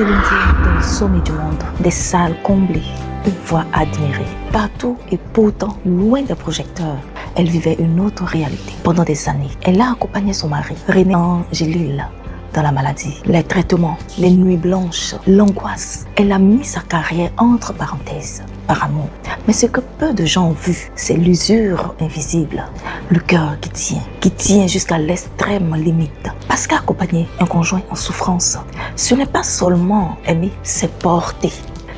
Céline Dion, dans le sommet du monde, des salles comblées, une voix admirée, partout et pourtant loin des projecteurs. Elle vivait une autre réalité. Pendant des années, elle a accompagné son mari, René Angélil, dans la maladie, les traitements, les nuits blanches, l'angoisse. Elle a mis sa carrière entre parenthèses, par amour. Mais ce que peu de gens ont vu, c'est l'usure invisible, le cœur qui tient jusqu'à l'extrême limite. Parce qu'accompagner un conjoint en souffrance, ce n'est pas seulement aimer, c'est porter.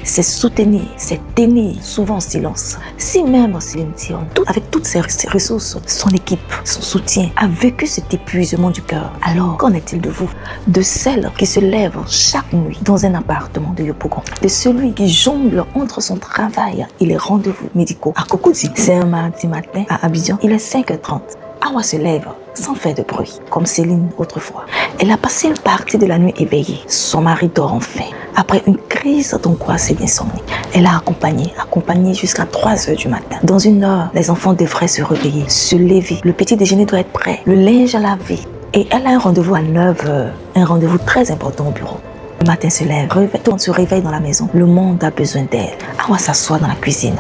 C'est soutenir, c'est tenir, souvent en silence. Si même Céline Dion, avec toutes ses ressources, son équipe, son soutien, a vécu cet épuisement du cœur, alors qu'en est-il de vous? De celle qui se lève chaque nuit dans un appartement de Yopougon, de celui qui jongle entre son travail et les rendez-vous médicaux à Cocody. C'est un mardi matin à Abidjan, il est 5h30. Awa se lève sans faire de bruit, comme Céline autrefois. Elle a passé une partie de la nuit éveillée. Son mari dort enfin. Après une crise d'angoisse et d'insomnie, elle a accompagné jusqu'à 3h du matin. Dans une heure, les enfants devraient se réveiller, se lever. Le petit déjeuner doit être prêt, le linge à laver. Et elle a un rendez-vous à 9h, un rendez-vous très important au bureau. Le matin se lève, tout le monde se réveille dans la maison. Le monde a besoin d'elle. Awa s'assoit dans la cuisine.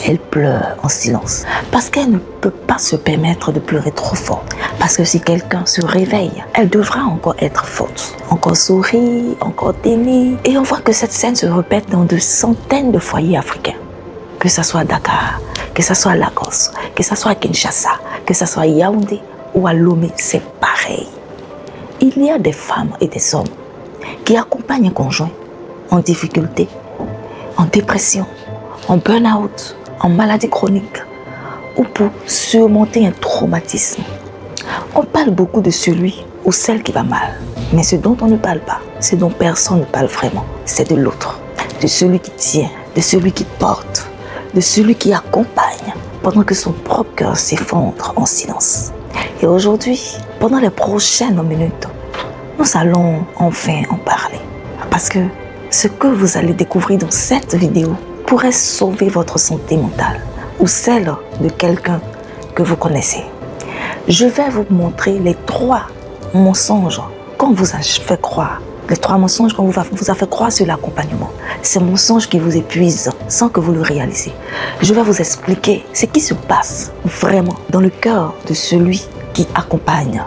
Elle pleure en silence parce qu'elle ne peut pas se permettre de pleurer trop fort. Parce que si quelqu'un se réveille, elle devra encore être forte, encore sourire, encore t'aimer. Et on voit que cette scène se répète dans de centaines de foyers africains. Que ce soit à Dakar, que ce soit à Lagos, que ce soit à Kinshasa, que ce soit à Yaoundé ou à Lomé, c'est pareil. Il y a des femmes et des hommes qui accompagnent un conjoint en difficulté, en dépression, en burn-out, en maladie chronique ou pour surmonter un traumatisme. On parle beaucoup de celui ou celle qui va mal, mais ce dont on ne parle pas, ce dont personne ne parle vraiment, c'est de l'autre, de celui qui tient, de celui qui porte, de celui qui accompagne pendant que son propre cœur s'effondre en silence. Et aujourd'hui, pendant les prochaines minutes, nous allons enfin en parler. Parce que ce que vous allez découvrir dans cette vidéo pourrait sauver votre santé mentale ou celle de quelqu'un que vous connaissez. Je vais vous montrer les 3 mensonges qu'on vous a fait croire. Les 3 mensonges qu'on vous a fait croire sur l'accompagnement. Ces mensonges qui vous épuisent sans que vous le réalisez. Je vais vous expliquer ce qui se passe vraiment dans le cœur de celui qui accompagne.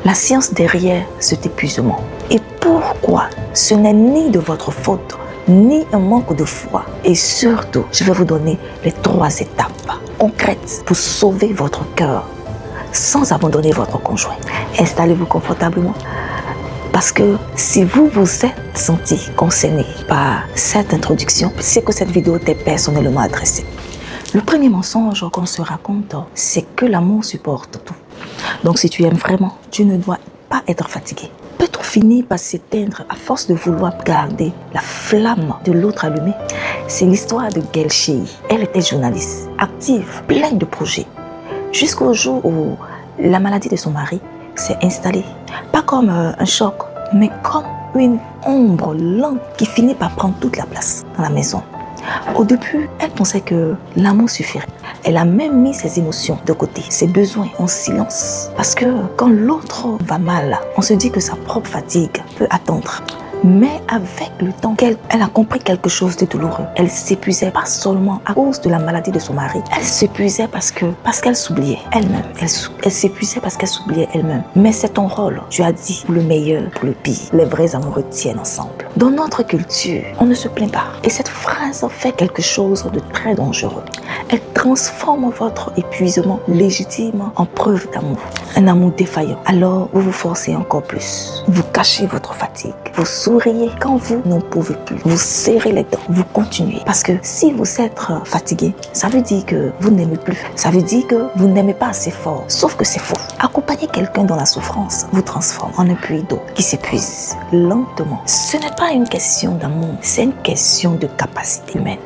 La science derrière cet épuisement. Et pourquoi ce n'est ni de votre faute, ni un manque de foi. Et surtout, je vais vous donner les 3 étapes concrètes pour sauver votre cœur sans abandonner votre conjoint. Installez-vous confortablement parce que si vous vous êtes senti concerné par cette introduction, c'est que cette vidéo t'est personnellement adressée. Le premier mensonge qu'on se raconte, c'est que l'amour supporte tout. Donc si tu aimes vraiment, tu ne dois pas être fatigué. Peut-on finir par s'éteindre à force de vouloir garder la flamme de l'autre allumée? C'est l'histoire de Gail Shei. Elle était journaliste, active, pleine de projets. Jusqu'au jour où la maladie de son mari s'est installée. Pas comme un choc, mais comme une ombre lente qui finit par prendre toute la place dans la maison. Au début, elle pensait que l'amour suffirait. Elle a même mis ses émotions de côté, ses besoins en silence. Parce que quand l'autre va mal, on se dit que sa propre fatigue peut attendre. Mais avec le temps, elle a compris quelque chose de douloureux. Elle s'épuisait pas seulement à cause de la maladie de son mari. Elle s'épuisait parce qu'elle s'oubliait elle-même. Elle s'épuisait parce qu'elle s'oubliait elle-même. Mais c'est ton rôle. Tu as dit pour le meilleur, pour le pire. Les vrais amoureux tiennent ensemble. Dans notre culture, on ne se plaint pas. Et cette phrase fait quelque chose de très dangereux. Elle transforme votre épuisement légitime en preuve d'amour. Un amour défaillant. Alors, vous vous forcez encore plus. Vous cachez votre fatigue. Vous souriez quand vous n'en pouvez plus. Vous serrez les dents. Vous continuez. Parce que si vous êtes fatigué, ça veut dire que vous n'aimez plus. Ça veut dire que vous n'aimez pas assez fort. Sauf que c'est faux. Accompagner quelqu'un dans la souffrance vous transforme en un puits d'eau qui s'épuise lentement. Ce n'est pas une question d'amour. C'est une question de capacité humaine.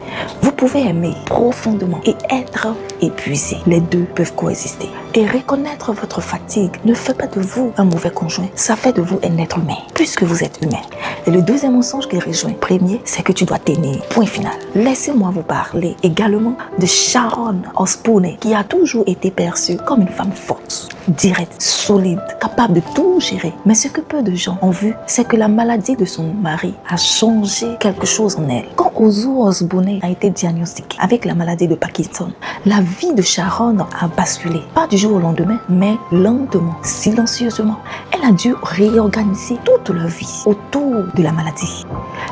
Vous pouvez aimer profondément et être épuisé. Les deux peuvent coexister. Et reconnaître votre fatigue ne fait pas de vous un mauvais conjoint. Ça fait de vous un être humain. Puisque que vous êtes humain. Et le deuxième mensonge qui rejoint le premier, c'est que tu dois t'aimer. Point final. Laissez-moi vous parler également de Sharon Osbourne, qui a toujours été perçue comme une femme forte, directe, solide, capable de tout gérer. Mais ce que peu de gens ont vu, c'est que la maladie de son mari a changé quelque chose en elle. Quand Ozzy Osbourne a été diagnostiquée avec la maladie de Parkinson, la vie de Sharon a basculé. Pas du jour au lendemain, mais lentement, silencieusement. Elle a dû réorganiser toute leur vie autour de la maladie.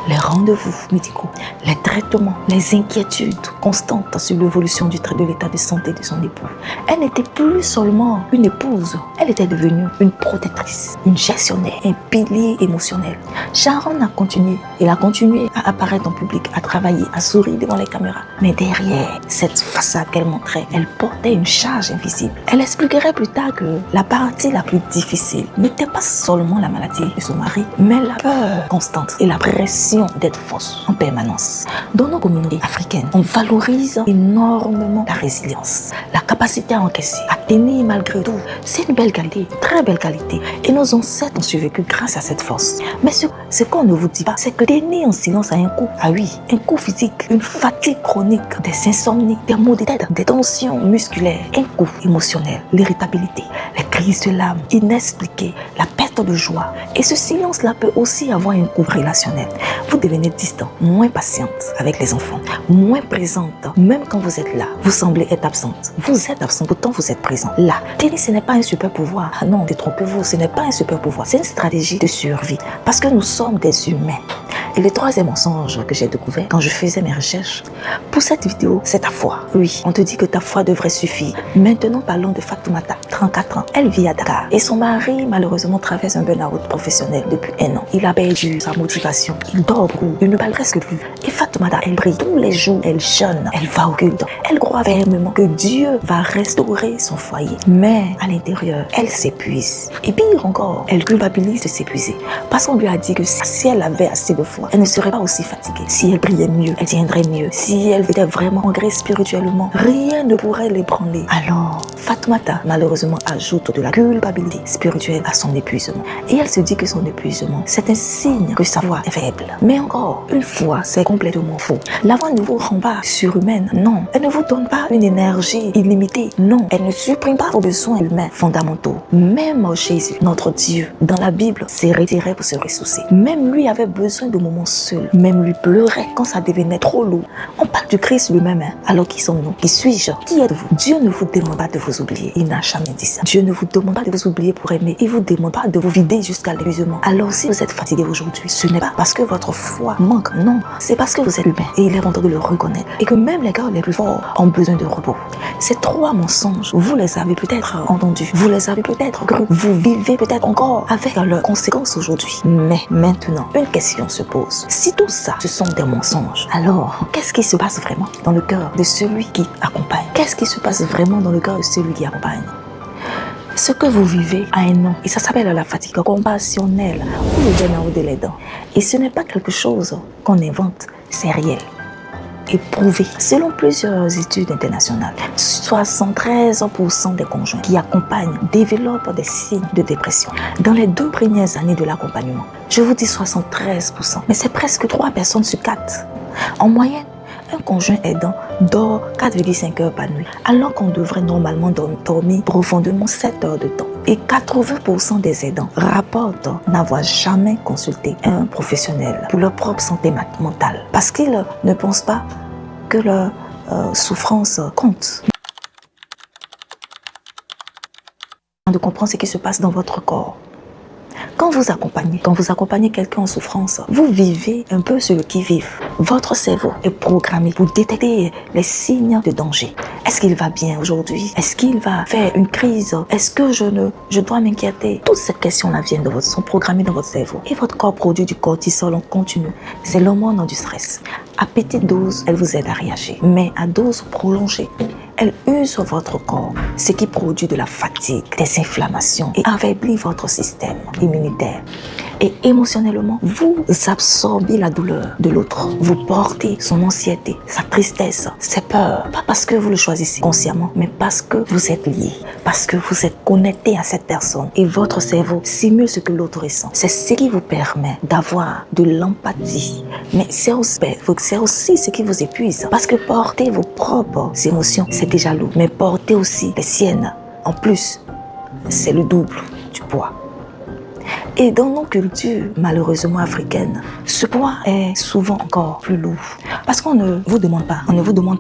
Les rendez-vous médicaux, les traitements, les inquiétudes constantes sur l'évolution de l'état de santé de son époux. Elle n'était plus seulement une épouse, elle était devenue une protectrice, une gestionnaire, un pilier émotionnel. Sharon a continué, elle a continué à apparaître en public, à travailler, à sourire devant les caméras. Mais derrière cette façade qu'elle montrait, elle portait une charge invisible. Elle expliquerait plus tard que la partie la plus difficile n'était pas seulement la maladie de son mari, mais la peur constante et la pression d'être forte en permanence. Dans nos communautés africaines, on valorise énormément la résilience, la capacité à encaisser, à tenir malgré tout. C'est une belle qualité, une très belle qualité. Et nos ancêtres ont survécu grâce à cette force. Mais ce qu'on ne vous dit pas, c'est que tenir en silence a un coût. Ah oui, un coût physique, une fatigue chronique, des insomnies, des maux de tête, des tensions musculaires, un coût émotionnel, l'irritabilité, les crises de l'âme inexpliquées, la perte de joie. Et ce silence-là peut aussi avoir un coût relationnel. Vous devenez distant, moins patiente avec les enfants, moins présente. Même quand vous êtes là, vous semblez être absente. Vous êtes absente, pourtant vous êtes présent. Là, tenir, ce n'est pas un super pouvoir. Ah non, détrompez-vous, ce n'est pas un super pouvoir. C'est une stratégie de survie. Parce que nous sommes des humains. Et le troisième mensonge que j'ai découvert quand je faisais mes recherches, pour cette vidéo, c'est ta foi. Oui, on te dit que ta foi devrait suffire. Maintenant, parlons de Fatoumata, 34 ans. Elle vit à Dakar et son mari, malheureusement, traverse un burn-out professionnel depuis 1 an. Il a perdu sa motivation, il dort beaucoup, il ne parle presque plus. Et Fatoumata, elle prie tous les jours, elle jeûne, elle va au culte. Elle croit fermement que Dieu va restaurer son foyer. Mais à l'intérieur, elle s'épuise. Et pire encore, elle culpabilise de s'épuiser. Parce qu'on lui a dit que si elle avait assez de foi, elle ne serait pas aussi fatiguée. Si elle priait mieux, elle tiendrait mieux. Si elle était vraiment ancrée spirituellement, rien ne pourrait l'ébranler. Alors, Fatoumata, malheureusement, ajoute de la culpabilité spirituelle à son épuisement. Et elle se dit que son épuisement, c'est un signe que sa foi est faible. Mais encore, une fois, c'est complètement faux. La foi ne vous rend pas surhumaine, non. Elle ne vous donne pas une énergie illimitée, non. Elle ne supprime pas vos besoins humains fondamentaux. Même Jésus, notre Dieu, dans la Bible, s'est retiré pour se ressourcer. Même lui avait besoin de moments seul. Même lui pleurait quand ça devenait trop lourd. On parle du Christ lui-même. Alors qui sommes-nous? Qui suis-je? Qui êtes-vous? Dieu ne vous demande pas de vous oublier. Il n'a jamais dit ça. Dieu ne vous demande pas de vous oublier pour aimer. Il vous demande pas de vous vider jusqu'à l'épuisement. Alors si vous êtes fatigué aujourd'hui, ce n'est pas parce que votre foi manque. Non, c'est parce que vous êtes humain. Et il est important de le reconnaître. Et que même les cœurs les plus forts ont besoin de repos. Ces 3 mensonges, vous les avez peut-être entendus. Vous les avez peut-être cru. Vous vivez peut-être encore avec leurs conséquences aujourd'hui. Mais maintenant, une question se pose. Si tout ça, ce sont des mensonges, alors qu'est-ce qui se passe vraiment dans le cœur de celui qui accompagne? Qu'est-ce qui se passe vraiment dans le cœur de celui qui accompagne? Ce que vous vivez a un nom et ça s'appelle la fatigue compassionnelle ou le burn-out de l'aidant. Et ce n'est pas quelque chose qu'on invente, c'est réel. Éprouvé. Selon plusieurs études internationales, 73% des conjoints qui accompagnent développent des signes de dépression. Dans les 2 premières années de l'accompagnement, je vous dis 73%, mais c'est presque 3 personnes sur 4. En moyenne, un conjoint aidant dort 4,5 heures par nuit, alors qu'on devrait normalement dormir profondément 7 heures de temps. Et 80% des aidants rapportent n'avoir jamais consulté un professionnel pour leur propre santé mentale. Parce qu'ils ne pensent pas que leur souffrance compte. De comprendre ce qui se passe dans votre corps. Quand vous accompagnez quelqu'un en souffrance, vous vivez un peu sur le qui-vive. Votre cerveau est programmé pour détecter les signes de danger. Est-ce qu'il va bien aujourd'hui? Est-ce qu'il va faire une crise? Est-ce que je dois m'inquiéter? Toutes ces questions-là sont programmées dans votre cerveau. Et votre corps produit du cortisol en continu. C'est l'hormone du stress. À petite dose, elle vous aide à réagir. Mais à dose prolongée, elle use votre corps, ce qui produit de la fatigue, des inflammations et affaiblit votre système immunitaire. Et émotionnellement, vous absorbez la douleur de l'autre. Vous portez son anxiété, sa tristesse, ses peurs. Pas parce que vous le choisissez consciemment, mais parce que vous êtes lié, parce que vous êtes connecté à cette personne. Et votre cerveau simule ce que l'autre ressent. C'est ce qui vous permet d'avoir de l'empathie. Mais c'est aussi ce qui vous épuise. Parce que porter vos propres émotions, c'est déjà lourd. Mais porter aussi les siennes, en plus, c'est le double du poids. Et dans nos cultures, malheureusement africaines, ce poids est souvent encore plus lourd. Parce qu'on ne vous demande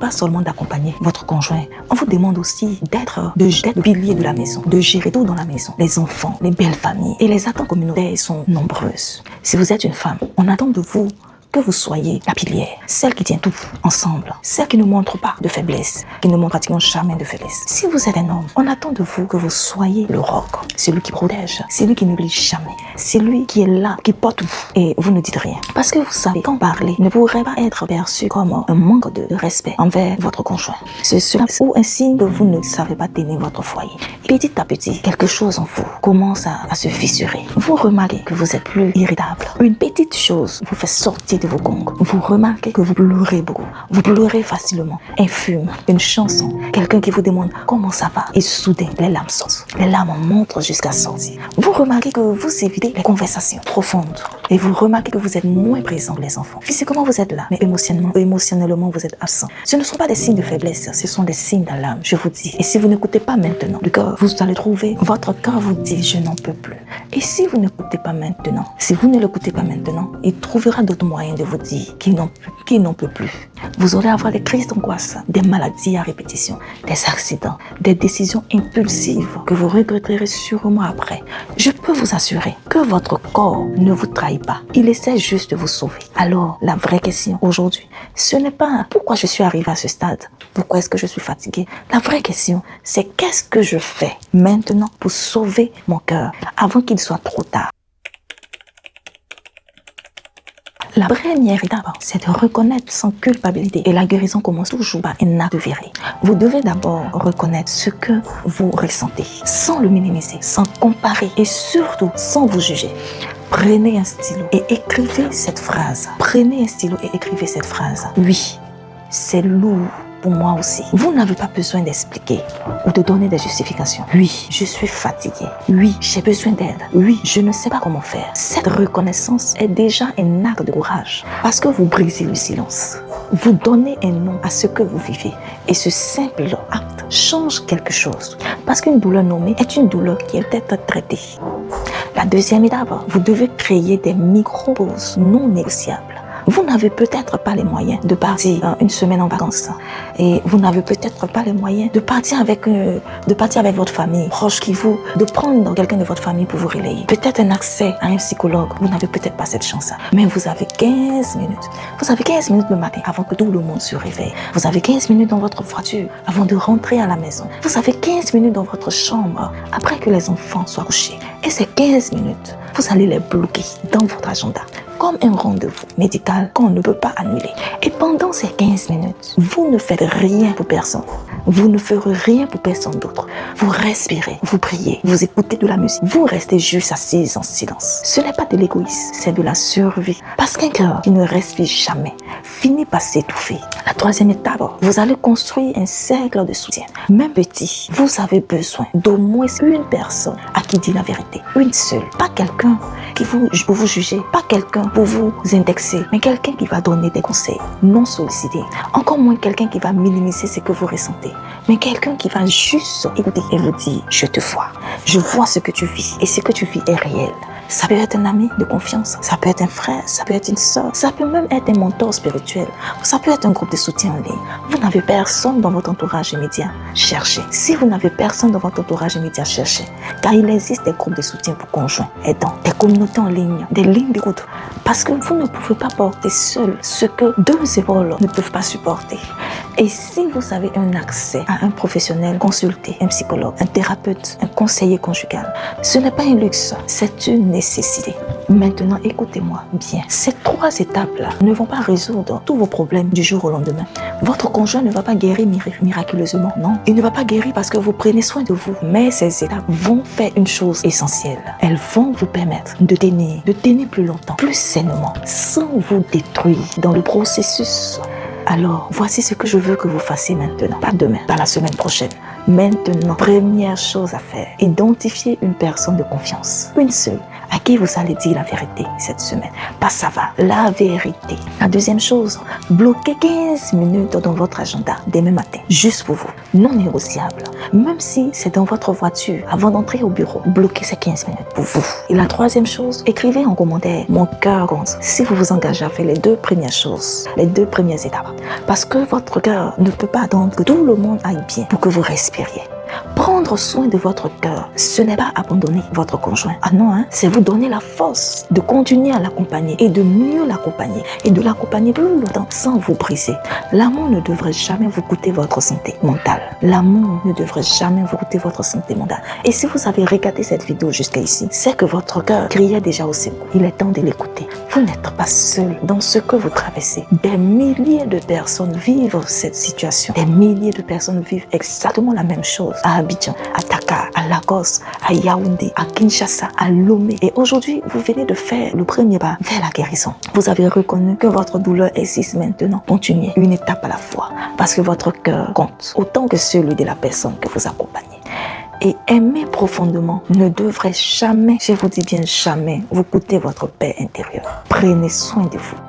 pas seulement d'accompagner votre conjoint. On vous demande aussi d'être le pilier de la maison, de gérer tout dans la maison. Les enfants, les belles familles. Et les attentes communautaires sont nombreuses. Si vous êtes une femme, on attend de vous que vous soyez la pilière, celle qui tient tout ensemble, celle qui ne montre pas de faiblesse, qui ne montre pratiquement jamais de faiblesse. Si vous êtes un homme, on attend de vous que vous soyez le roc, celui qui protège, celui qui n'oublie jamais, celui qui est là, qui porte tout. Et vous ne dites rien. Parce que vous savez qu'en parler ne pourrait pas être perçu comme un manque de respect envers votre conjoint. C'est cela ou un signe que vous ne savez pas tenir votre foyer. Et petit à petit, quelque chose en vous commence à se fissurer. Vous remarquez que vous êtes plus irritable. Une petite chose vous fait sortir de vos gonds. Vous remarquez que vous pleurez beaucoup. Vous pleurez facilement. Un film, une chanson, quelqu'un qui vous demande comment ça va. Et soudain, les larmes sortent. Les larmes montrent jusqu'à sortir. Vous remarquez que vous évitez les conversations profondes. Et vous remarquez que vous êtes moins présent que les enfants. Physiquement, vous êtes là. Mais émotionnellement, vous êtes absent. Ce ne sont pas des signes de faiblesse. Ce sont des signes d'alarme, je vous dis. Et si vous n'écoutez pas maintenant, le cœur, vous allez trouver, votre cœur vous dit, je n'en peux plus. Et si vous n'écoutez pas maintenant, si vous ne l'écoutez pas maintenant, il trouvera d'autres moyens de vous dire qu'il n'en peut plus. Vous aurez à avoir des crises d'angoisse, des maladies à répétition, des accidents, des décisions impulsives que vous regretterez sûrement après. Je peux vous assurer que votre corps ne vous trahit pas. Il essaie juste de vous sauver. Alors, la vraie question aujourd'hui, ce n'est pas pourquoi je suis arrivée à ce stade, pourquoi est-ce que je suis fatiguée. La vraie question, c'est qu'est-ce que je fais maintenant pour sauver mon cœur avant qu'il soit trop tard. La première étape, c'est de reconnaître sans culpabilité. Et la guérison commence toujours par un acte de vérité. Vous devez d'abord reconnaître ce que vous ressentez, sans le minimiser, sans comparer et surtout sans vous juger. Prenez un stylo et écrivez cette phrase. Prenez un stylo et écrivez cette phrase. Oui, c'est lourd. Pour moi aussi. Vous n'avez pas besoin d'expliquer ou de donner des justifications. Oui, je suis fatiguée. Oui, j'ai besoin d'aide. Oui, je ne sais pas comment faire. Cette reconnaissance est déjà un acte de courage parce que vous brisez le silence. Vous donnez un nom à ce que vous vivez et ce simple acte change quelque chose parce qu'une douleur nommée est une douleur qui est être traitée. La deuxième étape, vous devez créer des micro-pauses non négociables. Vous n'avez peut-être pas les moyens de partir une semaine en vacances et vous n'avez peut-être pas les moyens de partir avec votre famille proche de prendre quelqu'un de votre famille pour vous relayer. Peut-être un accès à un psychologue, vous n'avez peut-être pas cette chance. Mais vous avez 15 minutes. Vous avez 15 minutes le matin avant que tout le monde se réveille. Vous avez 15 minutes dans votre voiture avant de rentrer à la maison. Vous avez 15 minutes dans votre chambre après que les enfants soient couchés. Et ces 15 minutes, vous allez les bloquer dans votre agenda comme un rendez-vous médical qu'on ne peut pas annuler. Et pendant ces 15 minutes, vous ne faites rien pour personne. Vous ne ferez rien pour personne d'autre. Vous respirez, vous priez, vous écoutez de la musique. Vous restez juste assise en silence. Ce n'est pas de l'égoïsme, c'est de la survie. Parce qu'un cœur qui ne respire jamais finit par s'étouffer. La troisième étape, vous allez construire un cercle de soutien. Même petit, vous avez besoin d'au moins une personne à qui dire la vérité. Une seule. Pas quelqu'un pour vous juger, pas quelqu'un pour vous indexer, mais quelqu'un qui va donner des conseils non sollicités. Encore moins quelqu'un qui va minimiser ce que vous ressentez, mais quelqu'un qui va juste écouter et vous dire « Je te vois, je vois ce que tu vis et ce que tu vis est réel ». Ça peut être un ami de confiance, ça peut être un frère, ça peut être une soeur, ça peut même être un mentor spirituel, ça peut être un groupe de soutien en ligne. Vous n'avez personne dans votre entourage immédiat, cherchez. Si vous n'avez personne dans votre entourage immédiat, cherchez. Car il existe des groupes de soutien pour conjoints, aidants, des communautés en ligne, des lignes d'écoute. Parce que vous ne pouvez pas porter seul ce que deux épaules ne peuvent pas supporter. Et si vous avez un accès à un professionnel, consultez un psychologue, un thérapeute, un conseiller conjugal. Ce n'est pas un luxe, c'est une nécessité. Maintenant, écoutez-moi bien. Ces 3 étapes-là ne vont pas résoudre tous vos problèmes du jour au lendemain. Votre conjoint ne va pas guérir miraculeusement, non. Il ne va pas guérir parce que vous prenez soin de vous. Mais ces étapes vont faire une chose essentielle. Elles vont vous permettre de tenir plus longtemps, plus sainement, sans vous détruire dans le processus. Alors, voici ce que je veux que vous fassiez maintenant. Pas demain, pas la semaine prochaine. Maintenant, première chose à faire, identifier une personne de confiance. Une seule, à qui vous allez dire la vérité cette semaine. Pas ça va, la vérité. La deuxième chose, bloquez 15 minutes dans votre agenda demain matin, juste pour vous. Non négociable. Même si c'est dans votre voiture, avant d'entrer au bureau, bloquez ces 15 minutes pour vous. Et la troisième chose, écrivez en commentaire, mon cœur compte. Si vous vous engagez à faire les 2 premières choses, les 2 premières étapes. Parce que votre cœur ne peut pas attendre que tout le monde aille bien pour que vous respiriez. Prendre soin de votre cœur, ce n'est pas abandonner votre conjoint. Ah non, hein? C'est vous donner la force de continuer à l'accompagner et de mieux l'accompagner et de l'accompagner plus longtemps sans vous briser. L'amour ne devrait jamais vous coûter votre santé mentale. L'amour ne devrait jamais vous coûter votre santé mentale. Et si vous avez regardé cette vidéo jusqu'à ici, c'est que votre cœur criait déjà au secours. Il est temps de l'écouter. Vous n'êtes pas seul dans ce que vous traversez. Des milliers de personnes vivent cette situation. Des milliers de personnes vivent exactement la même chose. À Abidjan, à Dakar, à Lagos, à Yaoundé, à Kinshasa, à Lomé. Et aujourd'hui, vous venez de faire le premier pas vers la guérison. Vous avez reconnu que votre douleur existe maintenant. Continuez une étape à la fois parce que votre cœur compte autant que celui de la personne que vous accompagnez. Et aimer profondément ne devrait jamais, je vous dis bien jamais, vous coûter votre paix intérieure. Prenez soin de vous.